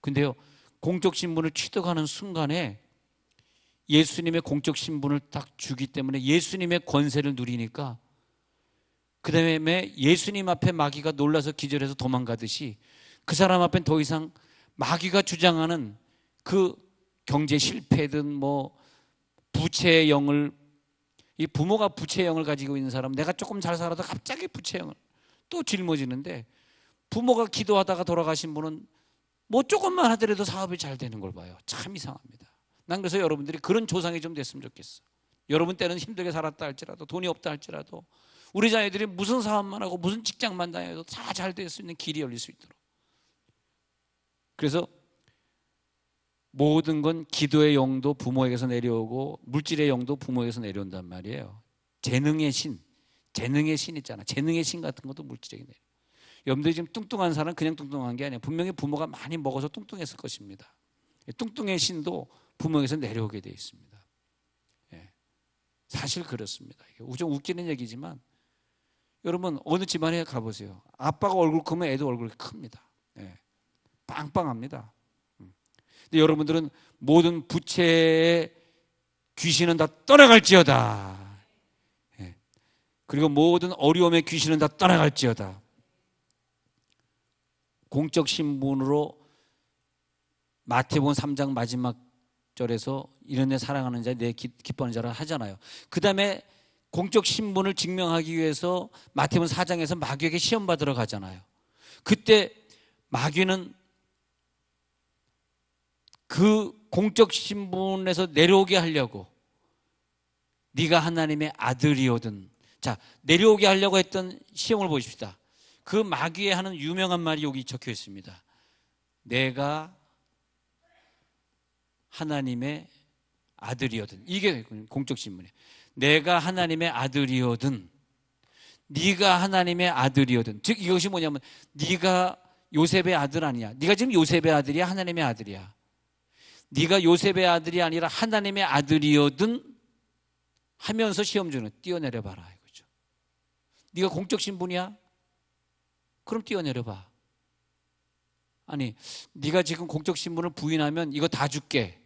근데요, 공적 신분을 취득하는 순간에 예수님의 공적 신분을 딱 주기 때문에 예수님의 권세를 누리니까 그 다음에 예수님 앞에 마귀가 놀라서 기절해서 도망가듯이 그 사람 앞엔 더 이상 마귀가 주장하는 그 경제 실패든 뭐 부채의 영을, 이 부모가 부채의 영을 가지고 있는 사람, 내가 조금 잘 살아도 갑자기 부채의 영을 또 짊어지는데 부모가 기도하다가 돌아가신 분은 뭐 조금만 하더라도 사업이 잘 되는 걸 봐요. 참 이상합니다. 난 그래서 여러분들이 그런 조상이 좀 됐으면 좋겠어. 여러분 때는 힘들게 살았다 할지라도 돈이 없다 할지라도 우리 자녀들이 무슨 사업만 하고 무슨 직장만 다녀도 다 잘 될 수 있는 길이 열릴 수 있도록. 그래서 모든 건 기도의 영도 부모에게서 내려오고 물질의 영도 부모에게서 내려온단 말이에요. 재능의 신 있잖아. 재능의 신 같은 것도 물질에게 내려. 여러분들이 지금 뚱뚱한 사람은 그냥 뚱뚱한 게 아니에요. 분명히 부모가 많이 먹어서 뚱뚱했을 것입니다. 뚱뚱의 신도 부모에게서 내려오게 되어 있습니다. 사실 그렇습니다. 이게 좀 웃기는 얘기지만 여러분 어느 집안에 가보세요. 아빠가 얼굴 크면 애도 얼굴이 큽니다. 빵빵합니다. 근데 여러분들은 모든 부채의 귀신은 다 떠나갈지어다. 그리고 모든 어려움의 귀신은 다 떠나갈지어다. 공적 신분으로 마태복음 3장 마지막 절에서 이런 내 사랑하는 자, 내 기뻐하는 자라 하잖아요. 그 다음에 공적 신분을 증명하기 위해서 마태복음 4장에서 마귀에게 시험 받으러 가잖아요. 그때 마귀는 그 공적 신분에서 내려오게 하려고 네가 하나님의 아들이오든, 자, 내려오게 하려고 했던 시험을 보십시다. 그 마귀의 하는 유명한 말이 여기 적혀 있습니다. 내가 하나님의 아들이오든, 이게 공적 신분이에요. 내가 하나님의 아들이오든, 네가 하나님의 아들이오든, 즉 이것이 뭐냐면 네가 요셉의 아들 아니야. 네가 지금 요셉의 아들이야, 하나님의 아들이야. 네가 요셉의 아들이 아니라 하나님의 아들이오든 하면서 시험 주는, 뛰어내려봐라 이거죠. 네가 공적 신분이야? 그럼 뛰어내려봐. 아니, 네가 지금 공적 신분을 부인하면 이거 다 줄게.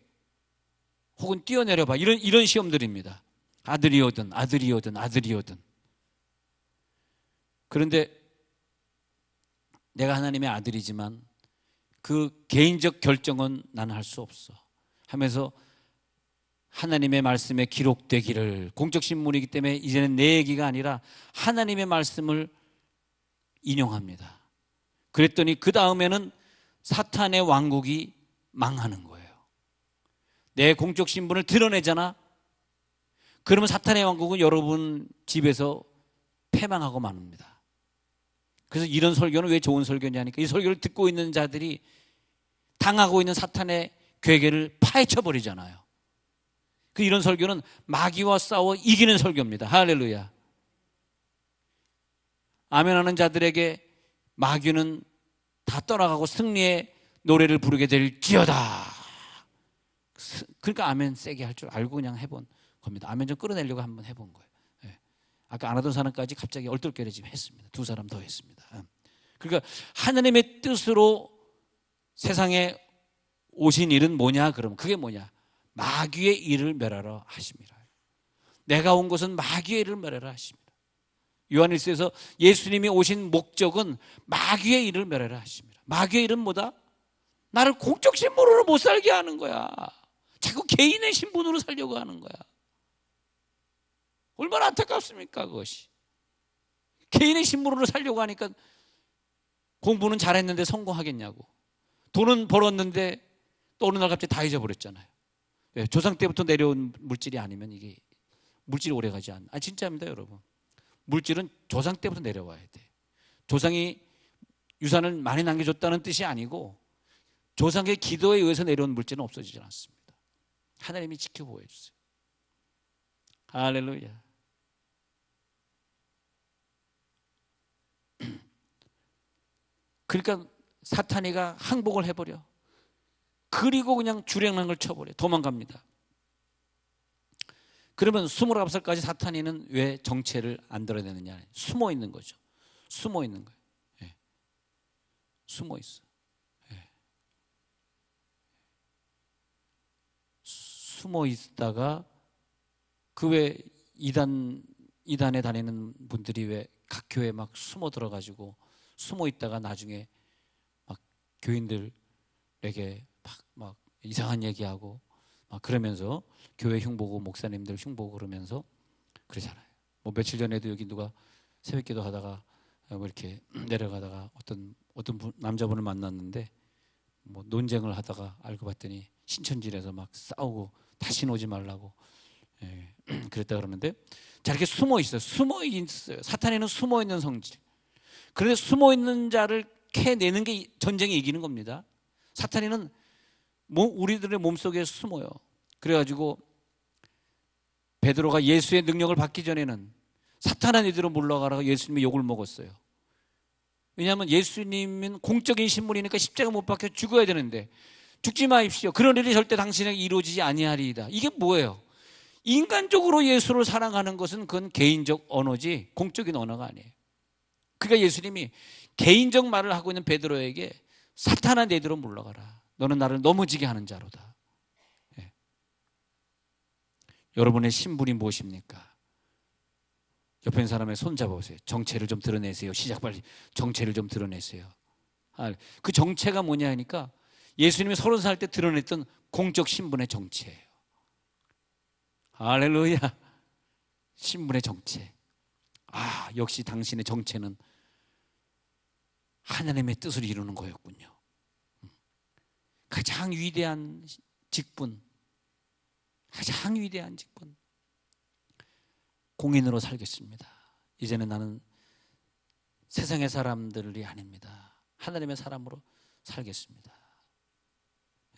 혹은 뛰어내려봐. 이런 시험들입니다. 아들이오든 아들이오든 아들이오든. 그런데 내가 하나님의 아들이지만 그 개인적 결정은 나는 할 수 없어 하면서 하나님의 말씀에 기록되기를, 공적 신문이기 때문에 이제는 내 얘기가 아니라 하나님의 말씀을 인용합니다. 그랬더니 그 다음에는 사탄의 왕국이 망하는 거예요. 내 공적 신분을 드러내잖아. 그러면 사탄의 왕국은 여러분 집에서 패망하고 맙니다. 그래서 이런 설교는 왜 좋은 설교냐니까 이 설교를 듣고 있는 자들이 당하고 있는 사탄의 괴계를 파헤쳐 버리잖아요. 그 이런 설교는 마귀와 싸워 이기는 설교입니다. 할렐루야. 아멘하는 자들에게 마귀는 다 떠나가고 승리의 노래를 부르게 될지어다. 그러니까 아멘 세게 할 줄 알고 그냥 해본 겁니다. 아멘 좀 끌어내려고 한번 해본 거예요. 예. 아까 안 하던 사람까지 갑자기 얼떨결에 했습니다. 두 사람 더 했습니다. 그러니까 하나님의 뜻으로 세상에 오신 일은 뭐냐? 그러면 그게 뭐냐? 마귀의 일을 멸하러 하심이라. 내가 온 것은 마귀의 일을 멸하러 하심이라. 요한일서에서 예수님이 오신 목적은 마귀의 일을 멸하러 하심이라. 마귀의 일은 뭐다? 나를 공적 신분으로 못 살게 하는 거야. 자꾸 개인의 신분으로 살려고 하는 거야. 얼마나 안타깝습니까 그것이. 개인의 신분으로 살려고 하니까 공부는 잘했는데 성공하겠냐고, 돈은 벌었는데 또 어느 날 갑자기 다 잊어버렸잖아요. 왜? 조상 때부터 내려온 물질이 아니면 이게 물질이 오래가지 않아. 진짜입니다 여러분. 물질은 조상 때부터 내려와야 돼. 조상이 유산을 많이 남겨줬다는 뜻이 아니고 조상의 기도에 의해서 내려온 물질은 없어지지 않습니다. 하나님이 지켜보여 주세요. 할렐루야. 그러니까 사탄이가 항복을 해버려. 그리고 그냥 주량랑을 쳐버려. 도망갑니다. 그러면 29살까지 사탄이는 왜 정체를 안 드러내느냐? 숨어 있는 거죠. 숨어 있는 거예요. 예. 숨어 있어. 예. 숨어 있다가 그 왜 이단에 다니는 분들이 왜 각 교회 막 숨어 들어가지고 숨어 있다가 나중에 막 교인들에게 막 이상한 얘기하고 막 그러면서 교회 흉보고 목사님들 흉보고 그러면서 그러잖아요. 뭐 며칠 전에도 여기 누가 새벽기도 하다가 뭐 이렇게 내려가다가 어떤 남자분을 만났는데 뭐 논쟁을 하다가 알고 봤더니 신천지에서 막 싸우고 다시는 오지 말라고 그랬다 그러는데, 자 이렇게 숨어 있어요. 숨어 있어요. 사탄에는 숨어 있는 성질. 그런데 숨어 있는 자를 캐내는 게 전쟁에 이기는 겁니다. 사탄에는 우리들의 몸속에 숨어요. 그래가지고 베드로가 예수의 능력을 받기 전에는 사탄한 이들로 물러가라고 예수님이 욕을 먹었어요. 왜냐하면 예수님은 공적인 신분이니까 십자가 못 박혀 죽어야 되는데 죽지 마십시오. 그런 일이 절대 당신에게 이루어지지 아니하리이다. 이게 뭐예요? 인간적으로 예수를 사랑하는 것은 그건 개인적 언어지 공적인 언어가 아니에요. 그러니까 예수님이 개인적 말을 하고 있는 베드로에게 사탄아 내들어 물러가라. 너는 나를 넘어지게 하는 자로다. 예. 여러분의 신분이 무엇입니까? 옆에 있는 사람의 손 잡아보세요. 정체를 좀 드러내세요. 시작 빨리. 정체를 좀 드러내세요. 그 정체가 뭐냐 하니까 예수님이 30살 때 드러냈던 공적 신분의 정체예요. 할렐루야. 신분의 정체. 역시 당신의 정체는 하나님의 뜻을 이루는 거였군요. 가장 위대한 직분, 가장 위대한 직분. 공인으로 살겠습니다. 이제는 나는 세상의 사람들이 아닙니다. 하나님의 사람으로 살겠습니다.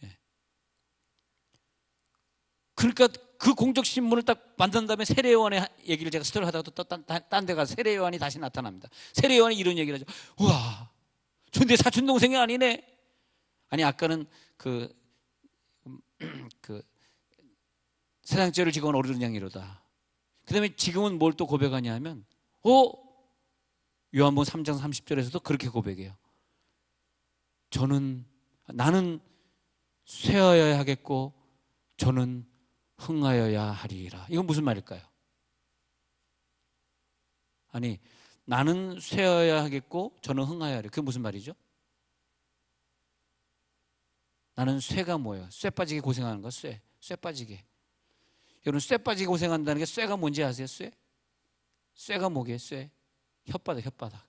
예. 그러니까 그 공적 신문을 딱 만든 다음에 세례요한의 얘기를 제가 스토리 하다가 또 딴 데 가서 세례요한이 다시 나타납니다. 세례요한이 이런 얘기를 하죠. 우와, 저 내 사촌 동생이 아니네. 아니 아까는 그 세상 죄를 지고 온 어린 양이로다. 그 다음에 지금은 뭘 또 고백하냐 하면 요한복음 3장 30절에서도 그렇게 고백해요. 나는 쇠하여야 하겠고 저는 흥하여야 하리라. 이건 무슨 말일까요? 아니 나는 쇠하여야 하겠고 저는 흥하여야 하리. 그게 무슨 말이죠? 나는 쇠가 뭐예요? 쇠 빠지게 고생하는 거. 쇠 빠지게. 여러분 쇠 빠지게 고생한다는 게 쇠가 뭔지 아세요? 쇠가 뭐게요? 쇠 혓바닥.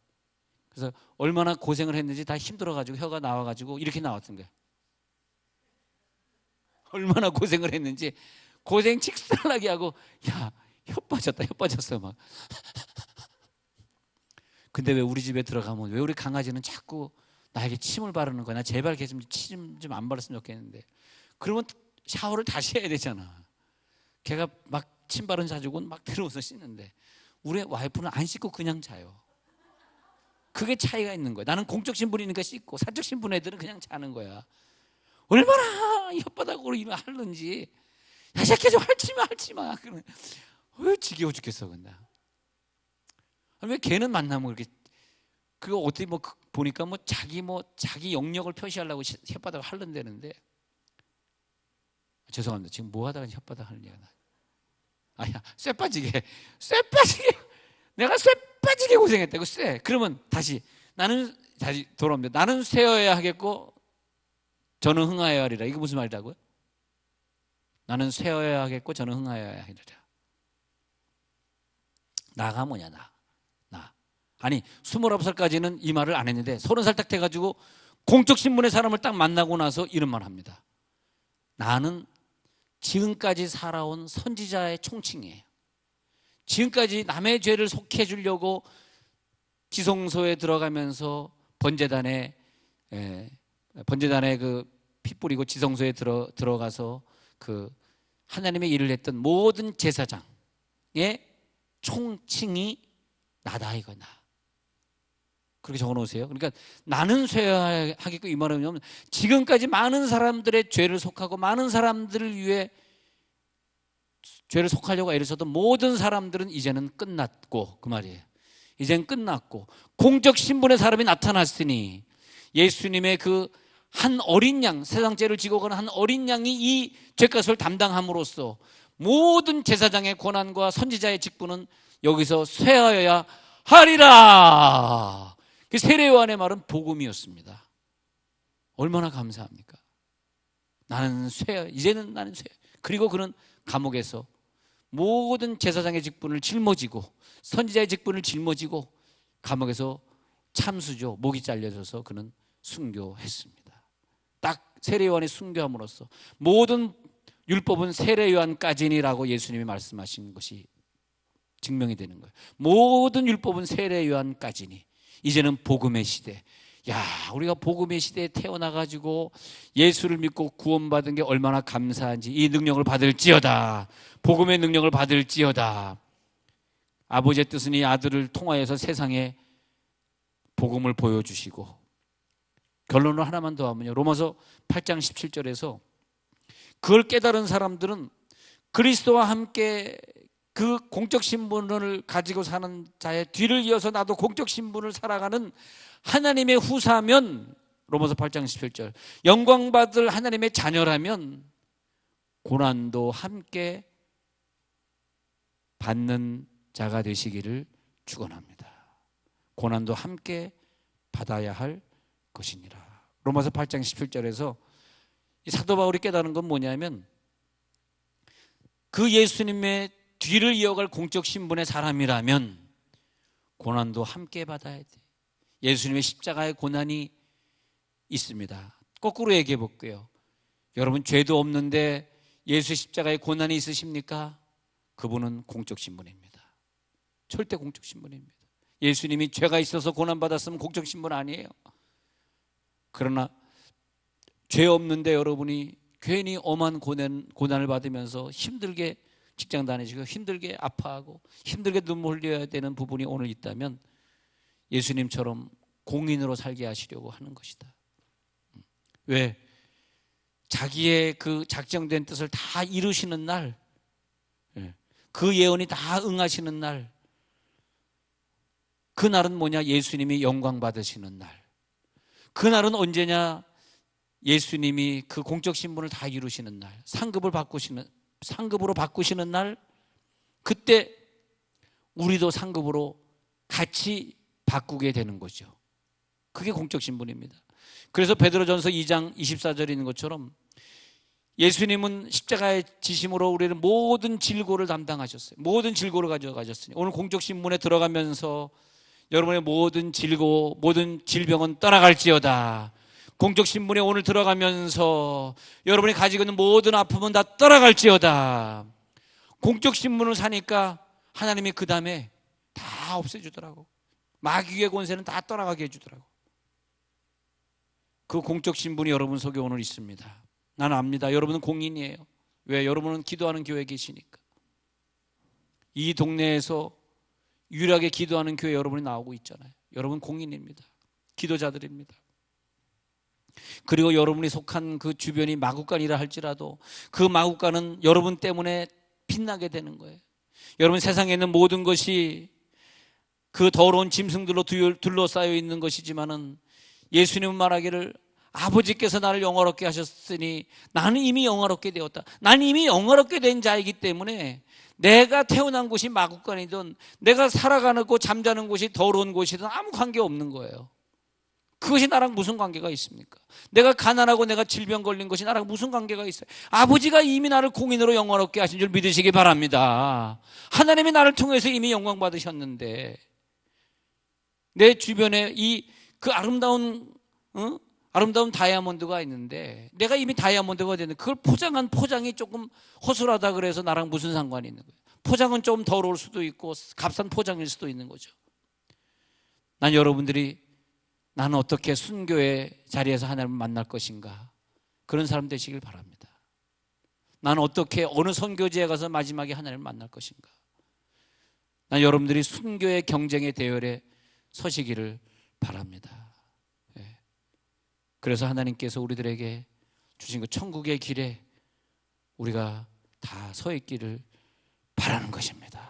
그래서 얼마나 고생을 했는지 다 힘들어가지고 혀가 나와가지고 이렇게 나왔던 거예요. 얼마나 고생을 했는지 고생 칙살나게 하고 혀 빠졌어 막. 근데 왜 우리 집에 들어가면 왜 우리 강아지는 자꾸 나에게 침을 바르는 거야? 나 제발 걔 좀 침 좀 안 바랐으면 좋겠는데. 그러면 샤워를 다시 해야 되잖아. 걔가 막 침 바른 자주고는 막 들어오서 씻는데 우리 와이프는 안 씻고 그냥 자요. 그게 차이가 있는 거야. 나는 공적 신분이니까 씻고 사적 신분 애들은 그냥 자는 거야. 얼마나 혓바닥으로 일을 하는지. 야, 새끼 좀 핥지 마. 그러면 왜 지겨워 죽겠어, 근데. 왜 걔는 만나면 그렇게 그거 어떻게 보니까 자기 영역을 표시하려고 혓바닥을 핥는다는데. 죄송합니다. 지금 뭐 하다가 혓바닥 하는 얘기가 나. 아야, 쇠 빠지게. 내가 쇠 빠지게 고생했다고, 쇠. 그러면 다시 돌아옵니다. 나는 쇠어야 하겠고, 저는 흥하여야 하리라. 이게 무슨 말이라고요? 나는 쇠어야 하겠고, 저는 흥하여야 하리라. 나가 뭐냐, 나. 아니, 29살까지는 이 말을 안 했는데, 30살 딱 돼가지고, 공적신분의 사람을 딱 만나고 나서 이런 말 합니다. 나는 지금까지 살아온 선지자의 총칭이에요. 지금까지 남의 죄를 속해 주려고 지성소에 들어가면서 번제단에 그 피 뿌리고 지성소에 들어가서 그 하나님의 일을 했던 모든 제사장의 총칭이 나다, 이거 나. 그렇게 적어 놓으세요. 그러니까 나는 쇠하겠고, 이 말은 뭐냐면 지금까지 많은 사람들의 죄를 속하고 많은 사람들을 위해 죄를 속하려고 애를 썼던 모든 사람들은 이제는 끝났고, 그 말이에요. 이젠 끝났고 공적 신분의 사람이 나타났으니 예수님의 그 한 어린 양, 세상 죄를 지고 가는 한 어린 양이 이 죄값을 담당함으로써 모든 제사장의 권한과 선지자의 직분은 여기서 쇠하여야 하리라. 그 세례 요한의 말은 복음이었습니다. 얼마나 감사합니까? 이제는 나는 쇠. 그리고 그는 감옥에서 모든 제사장의 직분을 짊어지고 선지자의 직분을 짊어지고 감옥에서 참수죠. 목이 잘려져서 그는 순교했습니다. 딱 세례 요한이 순교함으로써 모든 율법은 세례 요한까지니라고 예수님이 말씀하신 것이 증명이 되는 거예요. 모든 율법은 세례 요한까지니. 이제는 복음의 시대. 야, 우리가 복음의 시대에 태어나가지고 예수를 믿고 구원받은 게 얼마나 감사한지. 이 능력을 받을지어다. 복음의 능력을 받을지어다. 아버지의 뜻은 이 아들을 통하여서 세상에 복음을 보여주시고, 결론을 하나만 더 하면요, 로마서 8장 17절에서 그걸 깨달은 사람들은 그리스도와 함께 그 공적 신분을 가지고 사는 자의 뒤를 이어서 나도 공적 신분을 살아가는 하나님의 후사면, 로마서 8장 17절, 영광받을 하나님의 자녀라면 고난도 함께 받는 자가 되시기를 축원합니다. 고난도 함께 받아야 할 것이니라. 로마서 8장 17절에서 이 사도 바울이 깨달은 건 뭐냐면, 그 예수님의 뒤를 이어갈 공적 신분의 사람이라면 고난도 함께 받아야 돼. 예수님의 십자가의 고난이 있습니다. 거꾸로 얘기해 볼게요. 여러분, 죄도 없는데 예수의 십자가의 고난이 있으십니까? 그분은 공적 신분입니다. 절대 공적 신분입니다. 예수님이 죄가 있어서 고난받았으면 공적 신분 아니에요. 그러나 죄 없는데 여러분이 괜히 엄한 고난을 받으면서 힘들게 직장 다니시고 힘들게 아파하고 힘들게 눈물 흘려야 되는 부분이 오늘 있다면 예수님처럼 공인으로 살게 하시려고 하는 것이다. 왜? 자기의 그 작정된 뜻을 다 이루시는 날, 그 예언이 다 응하시는 날, 그 날은 뭐냐? 예수님이 영광 받으시는 날. 그 날은 언제냐? 예수님이 그 공적 신분을 다 이루시는 날, 상급으로 바꾸시는 날, 그때 우리도 상급으로 같이 바꾸게 되는 거죠. 그게 공적 신분입니다. 그래서 베드로전서 2장 24절에 있는 것처럼 예수님은 십자가의 지심으로 우리는 모든 질고를 담당하셨어요. 모든 질고를 가져가셨으니 오늘 공적 신분에 들어가면서 여러분의 모든 질고, 모든 질병은 떠나갈지어다. 공적 신분에 오늘 들어가면서 여러분이 가지고 있는 모든 아픔은 다 떠나갈지어다. 공적 신분을 사니까 하나님이 그 다음에 다 없애주더라고. 마귀의 권세는 다 떠나가게 해주더라고. 그 공적 신분이 여러분 속에 오늘 있습니다. 나는 압니다. 여러분은 공인이에요. 왜? 여러분은 기도하는 교회에 계시니까. 이 동네에서 유일하게 기도하는 교회 여러분이 나오고 있잖아요. 여러분 공인입니다. 기도자들입니다. 그리고 여러분이 속한 그 주변이 마구간이라 할지라도 그 마구간은 여러분 때문에 빛나게 되는 거예요. 여러분, 세상에 있는 모든 것이 그 더러운 짐승들로 둘러싸여 있는 것이지만은 예수님은 말하기를 아버지께서 나를 영화롭게 하셨으니 나는 이미 영화롭게 되었다. 나는 이미 영화롭게 된 자이기 때문에 내가 태어난 곳이 마구간이든 내가 살아가는 곳, 잠자는 곳이 더러운 곳이든 아무 관계 없는 거예요. 그것이 나랑 무슨 관계가 있습니까? 내가 가난하고 내가 질병 걸린 것이 나랑 무슨 관계가 있어요? 아버지가 이미 나를 공인으로 영화롭게 하신 줄 믿으시기 바랍니다. 하나님이 나를 통해서 이미 영광 받으셨는데 내 주변에 그 아름다운 다이아몬드가 있는데 내가 이미 다이아몬드가 됐는데 그걸 포장한 포장이 조금 허술하다 그래서 나랑 무슨 상관이 있는 거예요? 포장은 좀 더러울 수도 있고 값싼 포장일 수도 있는 거죠. 난 여러분들이 나는 어떻게 순교의 자리에서 하나님을 만날 것인가, 그런 사람 되시길 바랍니다. 나는 어떻게 어느 선교지에 가서 마지막에 하나님을 만날 것인가. 난 여러분들이 순교의 경쟁의 대열에 서시기를 바랍니다. 그래서 하나님께서 우리들에게 주신 그 천국의 길에 우리가 다 서 있기를 바라는 것입니다.